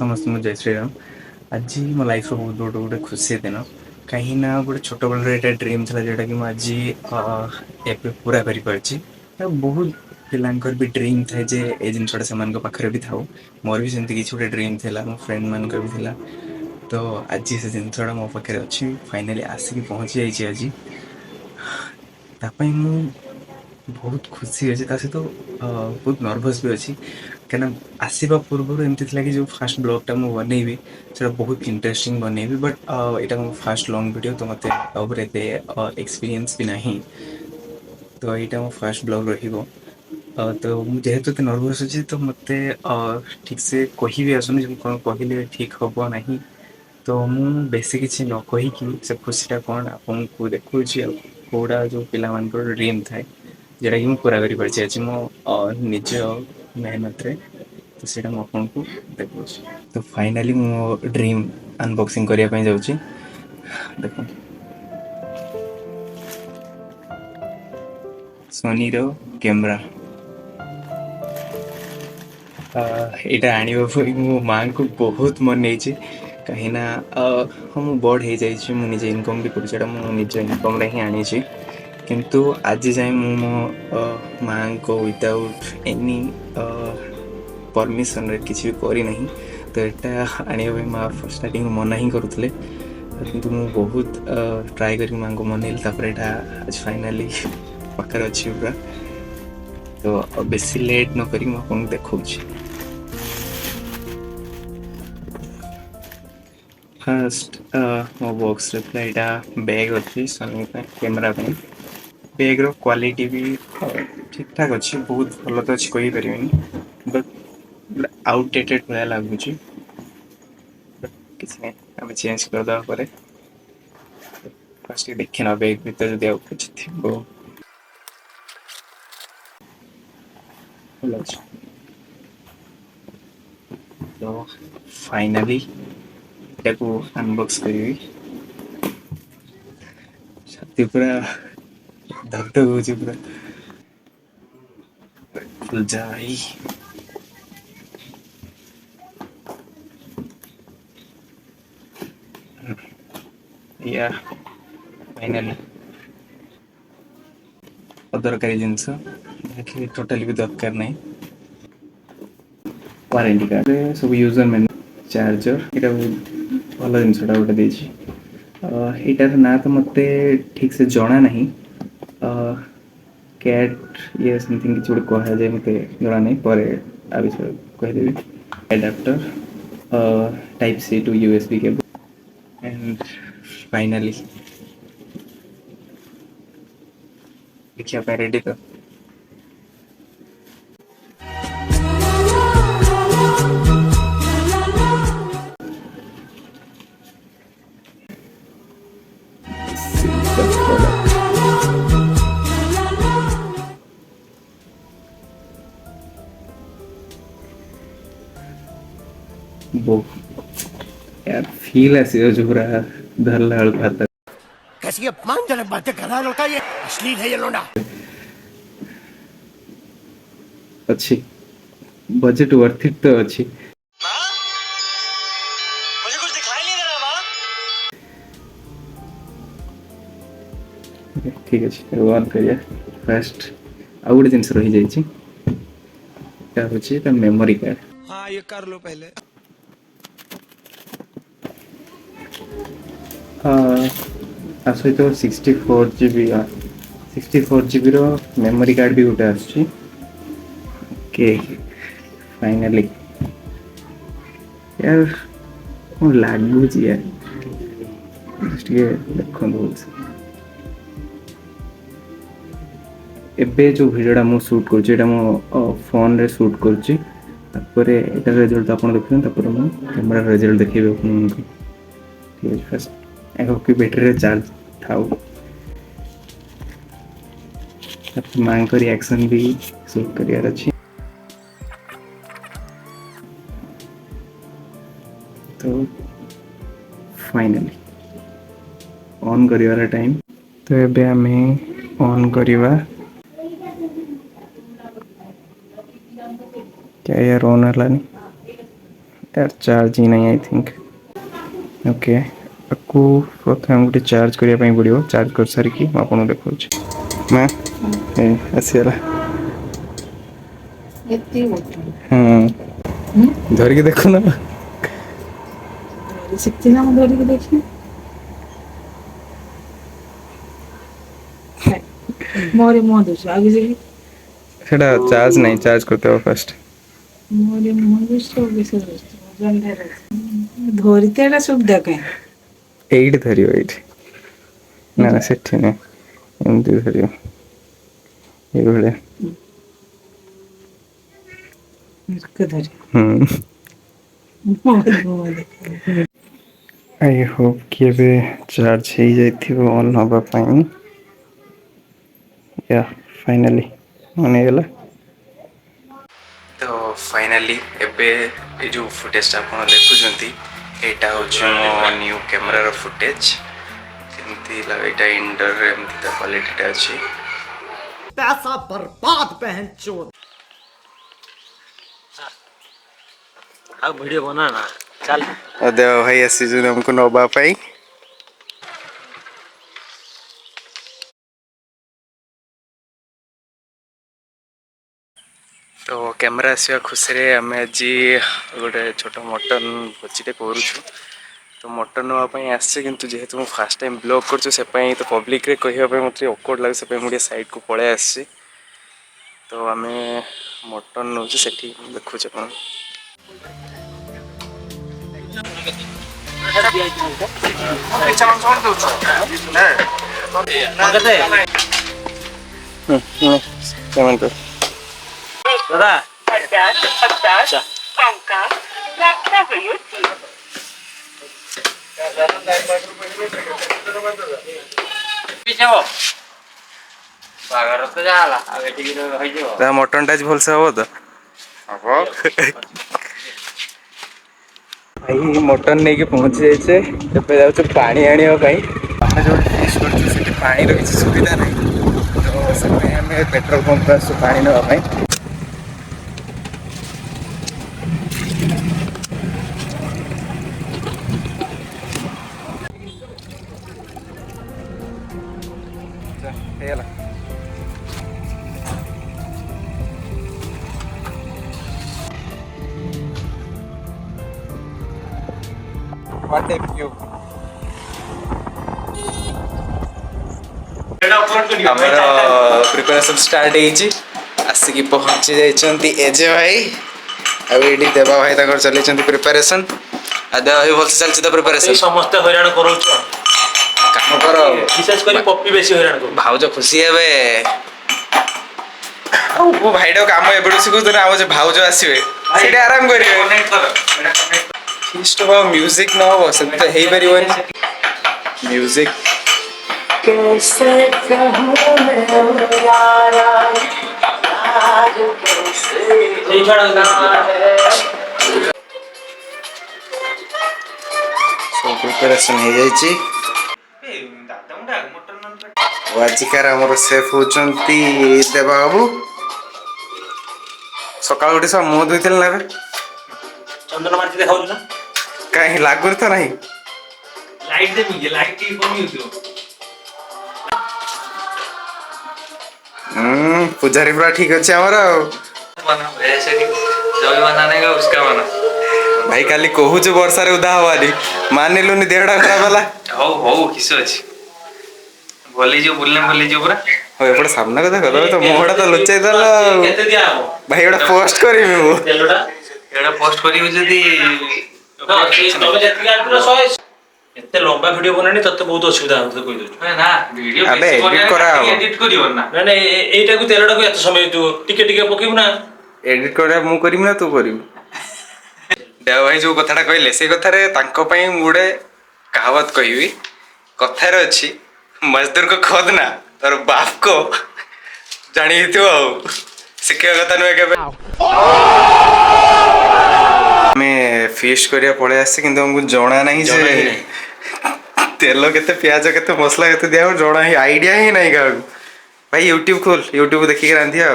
समस्त जय श्रीराम। आज मो लाइफ बहुत बड़ गोटे खुशी दिन कहीं गोटे छोट बल ड्रीम था जोटा कि मुझे पूरा कर बहुत पिलांकर भी ड्रीम थाए जे ए जिनसा से पाखे भी था मोर भी सेमती किसी गोटे ड्रीम था मो फ्रेंड मान भी था। तो आज से जिनसा मो पाखे अच्छी फाइनाली आसिक पहुँची जाइए आज मु बहुत खुशी अच्छे सहित बहुत नर्भस भी अच्छी क्या आसवा पूर्व एमती कि जो फास्ट ब्लॉगटा मुझे बनईबी से बहुत इंटरेस्टिंग बनईबी बट यहाँ मो फास्ट लॉन्ग वीडियो तो मत एक्सपीरियंस भी नहीं। तो यहाँ मो फास्ट ब्लॉग रही तो जेहेतु एत नर्भस अच्छी तो मत ठीक से कह भी आसुनी कौन कहले ठीक हम ना। तो मुझे बेस किसी न कहीकि से खुशीटा कौन आपको देखा कौड़ा जो पिला ड्रीम थाए जोटा कि पूरा कर मो निज मेहनत रे। तो सीटा मुझे देखा तो फाइनाली मो ड्रीम अनबॉक्सिंग करने जाऊँगी। देखो सोनी रो कैमरा यहाँ आने मो माँ को बहुत मन कहीं हम बड़ हो जाइए मुझे इनकम भी कर निज इनकम ही आनी किंतु आज जाए मो माँ को विदाउट एनी परमिशन रे किसी भी करी नहीं। तो यहाँ आने माँ स्टार्टिंग मना ही करुले किंतु मु बहुत ट्राए कर माँ को मनइल आज फाइनाली पाखे अच्छी पूरा। तो बेसी लेट न करी आपको देखा फास्ट मो बॉक्स यहाँ बैग अच्छी सोनी कैमेरा बैग रो क्वालिटी भी ठीक ठाक अच्छी बहुत भल तो अच्छी कही पारे बट आउटडेटेड भाया लगुच किसी आम चेंज करदे फास्ट देखना बैग भीतर जो कुछ थी तो फाइनाली अनबॉक्स करी छाती पूरा धक धक हो पूरा खुल जाए। या फाइनाली अदरकारी जिनस टोटाली भी दरकार नहीं वारंटी कार्ड सब यूजर मैन चार्जर यहाँ भल जिनसा गोटे यार ना तो मत ठीक से जना ना कैट ये समथिंग किसी गोटे कह जाए मत जना नहीं पर आ विषय कहीदेवी adapter type C to USB cable and finally देखिए रेडी तो यार फील आसी पूरा धरला हाथ कैसी अपमानजनक बातें कर रहा है लड़का, ये अश्लील है ये लोंडा। अच्छी बजट वर्थ इट तो अच्छी मुझे कुछ दिखाई नहीं दे रहा माँ। ठीक अच्छे वन करिया फास्ट आउ गोटे जिन रही जाए मेमोरी कार्ड। हाँ ये कर लो पहले। आ सहित 64 GB 64 GB रो मेमोरी कार्ड भी गोटे आसुची। ओके फाइनाली यार कौन लगुच यार देखो एबे जो वीडियोटा मु शूट कर मो फोन रे शूट कर रिजल्ट आप देखते मु कैमेरा रिजल्ट देखिए आपको ठीक है। फर्स्ट एगो की बैटरी चार्ज थाउ माँ को रिएक्शन भी शूट करियार अच्छी। तो फाइनली ऑन करिवार टाइम तो एबे हमें ऑन करिवा क्या यार ऑन हलानी यार चार्ज ही नहीं आई थिंक। ओके आपको प्रथम गोटे चार्ज करने पड़ो। चार्ज कर सारिकी आपको देखा माँ आसीगला। हाँ धरिकी देखुन धरिकी देखी मोरे मुँह दूसरा आगे से सेटा चार्ज नहीं। चार्ज करते हो फर्स्ट। मोरे मुँह दूसरा आगे से धरते एटा सुविधा कहीं एट धरियो एट ना ना सेठी नहीं एमती धरियो ये भले धरी आई होप कि एबे चार्ज हो जाइथिबो ऑन हबा पई। या फाइनली ऑन हो गला। तो फाइनली एबे ए जो फुटेज आपन देखुछंती एटा होछु मो न्यू कैमरा रो फुटेज। एमती लाइटा इंडोर एमती ता क्वालिटी ता अछि। पैसा बर्बाद बहन चोद। अब वीडियो बना ना चल। देव भाई आसी जो हमको नबा पाई। तो कैमरा आसवा खुशी रे आम आज गोटे छोट मटन भोजीटे करूँ। तो मटन नापी आसचे किंतु जेहेतु मुझे फास्ट टाइम ब्लॉग कर तो पब्लिक रे कहवाई मतलब अकवर्ड लगे से मुझे साइड को पलि आसी। तो आम मटन नौ से देखुचे कौन दादा मटन टा भलसे हम तो भाई मटन नहीं कि पहुंची जाइए। जाऊँ पानी आने जो फिश कर पानी किसी सुविधा नहीं। तो से पेट्रोल पंप आस पानी नापी। What a view. हमर प्रिपरेशन स्टार्ट होइछि। आसिकी पहुंची जाइछंती एजे भाई। अब एडी देवा भाई तकर चलीछंती प्रिपरेशन। आ देवा भाई भल चलछि त प्रिपरेशन। समस्त हैरान करू काम करो विशेष करी पप्पी बेसी हैरान करू। भाउज खुशी हेबे। ओ भाईडो काम एबडु सिखु त आउ जे भाउज आसीबे सेटे आराम करिवे। कनेक्ट कर फिस्ट हो म्यूजिक न हो से तो हेई परिवन म्यूजिक कैसे कहूं मैं यारा आज कैसे सो प्रिपरेशन हो जाइछि। आजिकार आमर सेफ होचंती देवा बाबू। सकाळ उठी सब मुंह धोइथिल ना चंदन मारती देखाउ ना कहीं लागुर तो नहीं। लाइट दे मुझे लाइट की कमी होती हो। पुजारी पूरा ठीक अच्छे हमारा बना ऐसे नहीं जो भी बनाने का उसका बना। भाई काली कहू जो वर्षा रे उदा हवाली मान लुनी देहड़ा खराब वाला हो किस अछि बोली जो पूरा हो एपड़ सामना कथा कदो तो मोहडा तो लुचाई दला केते दिया हो भाई एडा पोस्ट करिमि मु तेलोडा एडा पोस्ट करियो जदी तबे जति आंतरो 100 एते लंबा वीडियो बनानी तते बहुत असुविधा हम तो कहि दो ना वीडियो अबे एडिट करा एडिट करियो ना ना एटा को तेलोडा को एत समय तू टिके पकिबु ना एडिट करा मु करिमि ना तू करिबु। देव भाई जो कथाटा कहले से कथा रे तांको पई मुडे कहावत कहबी कथार अछि मजदूर को खोदना और बाप को जानी हितो शिक्षा कथा नुहे के मैं फिश करिया पळे आसी किंतु हमको जणा नहीं जे तेल केते प्याज केते मसला केते दिया जणा ही आईडिया ही नहीं का भाई यूट्यूब खोल यूट्यूब देखि के रांधिया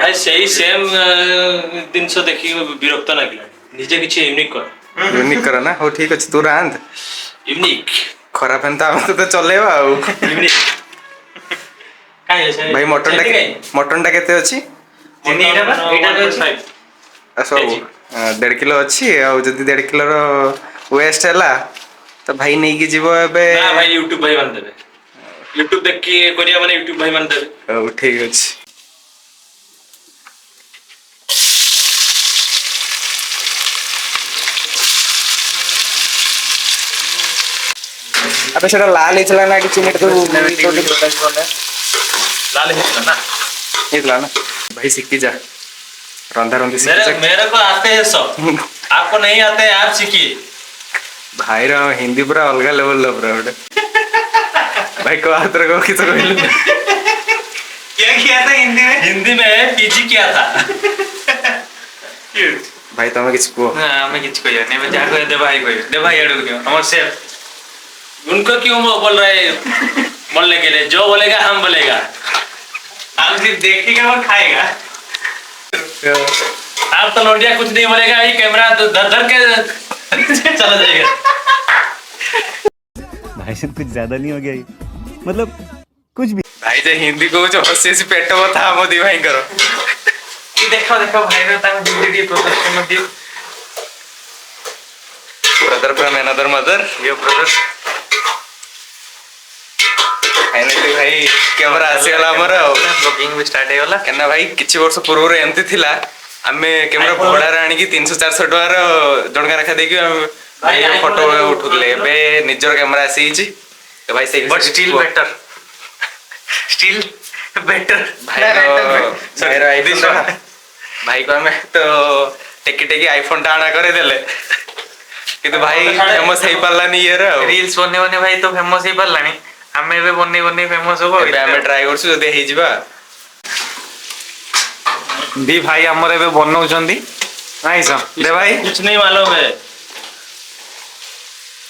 भाई सही सेम दिन से देखि विरक्त लागिला ନିଜେ କିଛି ୟୁନିକ୍ କର। ୟୁନିକ୍ କର ନା, ହଉ ଠିକ ଅଛି ତୁ ରାନ୍ଧ। ୟୁନିକ୍ ଖରାପ ହେଲେ ତ ଆମେ ତତେ ଚଲେଇବା ଆଉ। ୟୁନିକ୍ କାଇଁ ଅଛି ଭାଇ ମଟନ ଟା କେତେ ଅଛି? ଚିନି ଏଇଟା ବା ଏଇଟା ଅଛି ସବୁ 1.5 କିଲୋ ଅଛି। ଆଉ ଯଦି 1.5 କିଲୋର ୱେଷ୍ଟ ହେଲା ତ ଭାଇ ନେଇକି ଯିବ ଏବେ। ନା ଭାଇ ୟୁଟ୍ୟୁବ ଭାଇ ମାନେ ଦେବେ। ୟୁଟ୍ୟୁବ ଦେଖି କରିବା ମାନେ ୟୁଟ୍ୟୁବ ଭାଇ ମାନେ ଦେବେ। ହଉ ଠିକ ଅଛି। अबे सेटा लाल ହେଇଥିଲା ନା କିଛି ନେଟ ଲାଲ ହେଇଥିଲା ନା ହେଇଥିଲା ନା ଭାଇ ଶିଖି ଯା ରନ୍ଧା ରନ୍ଧି ଶିଖି मेरे ଯା। मेरे को आते हैं सब आपको नहीं आते हैं आप सीखिए। भाई रा हिंदी पूरा अलग लेवल लो पूरा बेटा। भाई को आतर को किस कहलु क्या किया था हिंदी में पीजी किया था। भाई तमे किछ को ना मैं किछ कहिया नहीं मैं जा कह दे भाई अड़ू क्यों हमारे सेफ उनको क्यों वो बोल रहे बोलने के लिए जो बोलेगा हम बोलेगा हम सिर्फ देखेगा और खाएगा। आप तो लौंडिया कुछ नहीं बोलेगा ये कैमरा तो धर धर के चला जाएगा। भाई साहब कुछ ज्यादा नहीं हो गया ये? मतलब कुछ भी। भाई जे हिंदी को जो हसी हसी पेट बता हम दी भाई करो ये देखो देखो भाई रे तांग हिंदी दी प्रोडक्शन में दियो brother from another mother yo brother finally भाई कैमरा आसी गला हमर ब्लॉगिंग भी स्टार्ट हेला केना भाई किछि वर्ष पूर्व एमती थिला आमे कैमरा भड़ा आनी की 300-400 टकार जणका रखा देकी भाई फोटो उठुले बे निजर कैमरा आसी छि तो भाई से बट स्टिल बेटर भाई भाई को हमें तो टेकी टेकी आईफोन टा आना करे देले किंतु भाई फेमस हेई पालानी ये रे रील्स बने बने भाई तो फेमस ही पालानी हमें भी बने बने फेमस होबो बे हमें ट्राई करछु जदि हेई जिबा दी भाई हमरे बे बनौ छंदी नाइ सा दे भाई कुछ नहीं मालूम है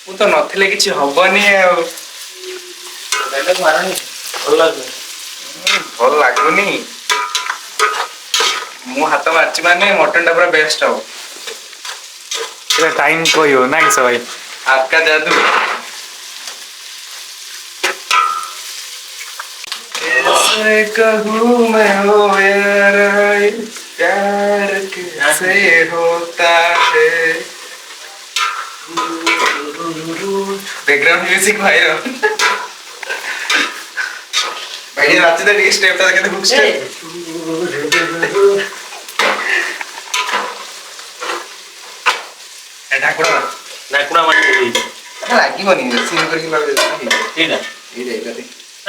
वो तो नथिले किछि हबनी डायलॉग मारनी भल लागुनी मु हाथ मारची माने मटन टा पूरा बेस्ट हो टाइम कोई हो नाइ सा भाई आपका जादू कैसे कहूँ मैं हो यार प्यार कैसे होता है बैकग्राउंड म्यूजिक भाई रो भाई रात दे टी स्टेप ता केते हुक स्टेप ए ढाकुड़ा मार लागी बनी सीन करके लगे ठीक है ये रे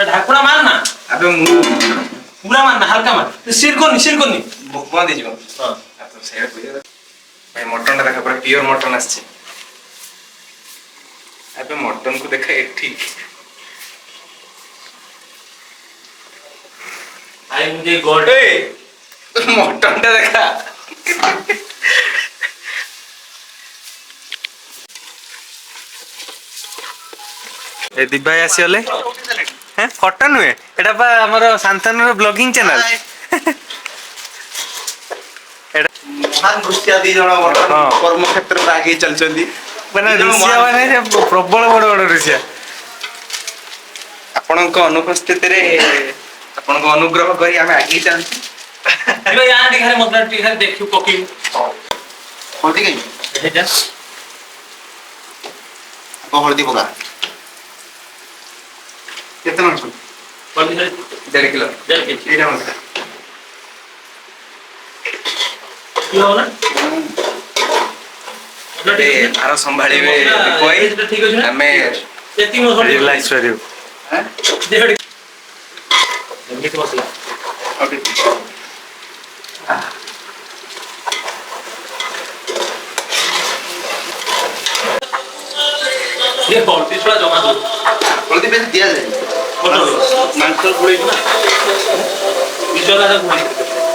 ढाकुड़ा मार ना अबे मु पूरा मारना हल्का मार सिर को नहीं भोकवा दे जीवन हां तो सेया कोई भाई मटन टा देखा पूरा प्योर मटन आछे अबे मटन को देखा एठी आई मुझे गॉड मटन टा देखा ए दिबाई आसीले हैं फोटो नुए एटा पा हमर शांतनु ब्लॉगिंग चैनल महान रुसिया दी जण वर्तमान कर्म क्षेत्र में आगे चलचंदी माने रुसिया माने प्रबल बड़ बड़ रुसिया आपनक अनुपस्थिति रे आपनक अनुग्रह करी हमें आगे चलछी अरे यार दिखारे मतलब दिखारे देखियो कोकी हल्दी गई हेजा को हल्दी पका कितना मन कोली 1.5 किलो जल के एटा मन किलो ना ए आरो संभाळीबे कोई ठीक अछि ना हमें एति मो रिलैक्स करियो हैं देहड़ी मीट मसला ओके ये हल्दी थोड़ा जमा दो हल्दी बेस दिया जाए मांस गुड़ी ना बिजला का घुमा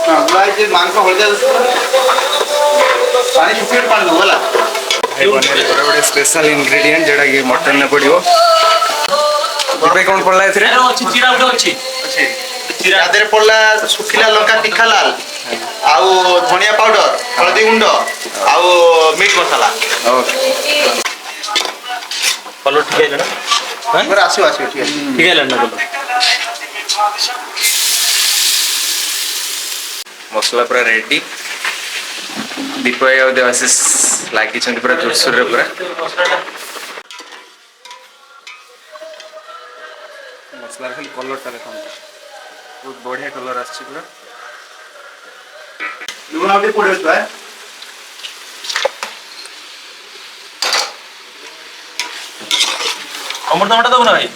हां भाई जे मांस हल्दी पानी सुखेट पानी दो वाला भाई बने बड़े स्पेशल इंग्रेडिएंट जेडा कि मटन ने पड़ियो दिबे कोन पड़ला एथरे अरे अच्छी चिरा उठे अच्छी अच्छे चिरा आदर पड़ला सुखिला लंका तीखा लाल ଆଉ ଧନିଆ ପାଉଡର ହଳଦୀ ଗୁଣ୍ଡ ଆଉ ମିଟ୍ ମସଲା କଲର ଠିକ ହେଇଲା ନା ପୁରା ଆସିବ ଆସିବ ଠିକ ଅଛି ଠିକ ହେଇଲା ନା କଲର मसला पूरा रेडी दीप भाई और देवाशीष लगी पूरा जोरसोर रे पूरा मसला खाली कलर टा देखो बहुत बढ़िया कलर आछि पूरा लुण आउटे पड़े छुआ अमृतभंडा दबो ना भाई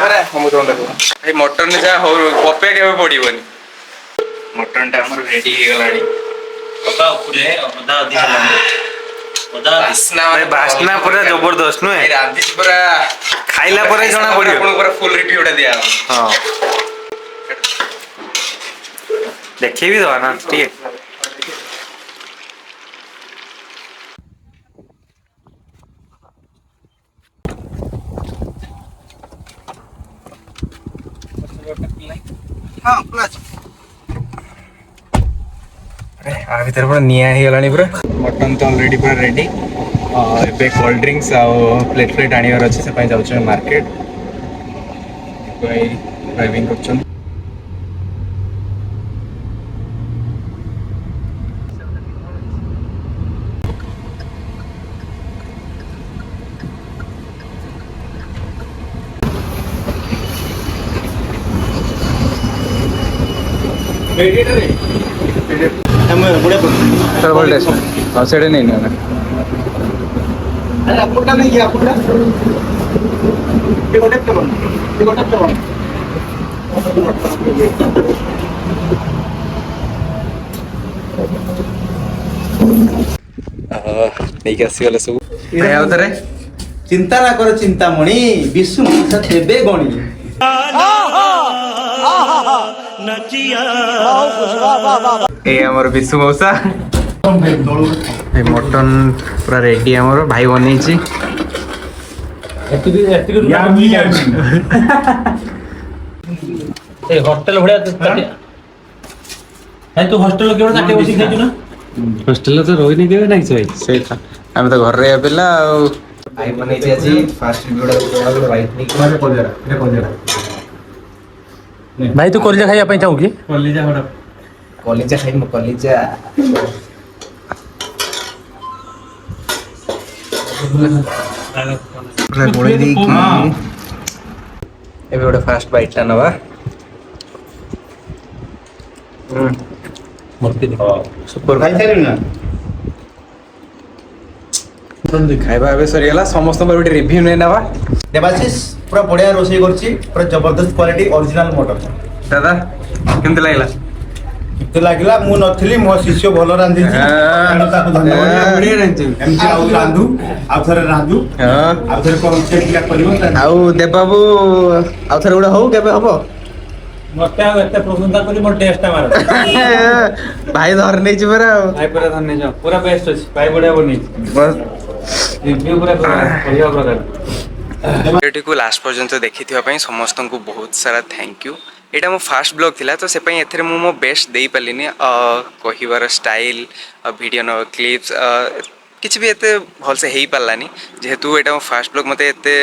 अरे हम तो देखो भाई मटन जा हो पपे केबे पड़िबनी मटन टा हमर रेडी हे गलाडी पका उपरे अदा दिला अदा बासना भाई बासना पूरा जबरदस्त नुहे रांधि पूरा खाइला परे जणा पड़ियो आपण पूरा फुल रिव्यू टा दिया हां देखि भी दवा ना ठीक है हां प्लस अरे आ भीतर पूरा निया हे गलानी पूरा मटन तो ऑलरेडी पूरा रेडी एबे कोल्ड ड्रिंक्स आ प्लेट प्लेट आनिवार अछि से पय जाउछ मार्केट भाई ड्राइविंग करछन हम बुढ़े सर बोल देस हां सेडे नहीं ना अरे अपुटा नहीं गया अपुटा ये गोटे चलो ये गोटे चलो नहीं के आसी गले सब भाई आउतरे चिंता ना करो चिंतामणि विश्व मौसा देबे गणी ए हमर विशु मौसा ए मटन पूरा रेडी हमर भाई बनै छी ए हॉस्टल भड़िया है तू हॉस्टल केवल काटे बसी खाइछु ना हॉस्टेल तो रोई नहीं देवे नहीं सही सही था हम तो घर रे पिला भाई बनै छी आज फास्ट वीडियो राइट नहीं भाई तू कॉलेज खाइया पई चाहू की कॉलेज खाइ म कॉलेज पूरा गोळे दी की एबे ओडा फास्ट बाइट टा नवा सुपर भाई चले ना खाइबा एबे सरी गेला समस्त पर गोटे रिव्यू नै नवा देवाशीष पूरा बढ़िया रोषेई करछि पूरा जबरदस्त क्वालिटी ओरिजिनल मटन दादा केमते लागला तो लागिला मु नथिली मो शिष्य भलो रांधी छी तेणु ताको धन्यवाद बढ़िया रहते एमती आउ रांधू आउ थरे रांधू आउ थरे कोन चेक करिवो आउ देबाबू आउ थरे गोटे हो केबे हबो मते आ एते प्रशंसा करी मोर टेस्ट मार भाई धर नै छी परा भाई पूरा धन्य जा पूरा बेस्ट अछि भाई बढ़िया बनी बस रिव्यू पूरा बढ़िया प्रकार वीडियो को लास्ट पर्यंत देखि समस्त को बहुत सारा थैंक यू एटा मो फास्ट ब्लॉग थिला तो से पई एथरे मो बेस्ट देई पालिनी कहिवार स्टाइल वीडियो न क्लिप्स किछ भी एते भल से हेई पालानी जेहेतु एटा मो फास्ट ब्लॉग मते एते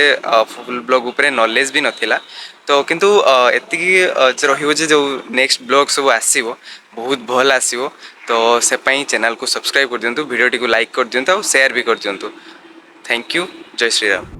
फुल ब्लॉग ऊपर नॉलेज भी नथिला तो किंतु एति रहिबो जे जो नेक्स्ट ब्लॉग सब आसीबो बहुत भल आसीबो तो से पई चैनल को सब्सक्राइब कर दियंतु वीडियो टी को लाइक कर दियंतु और शेयर भी कर दियंतु थैंक यू जय श्री राम।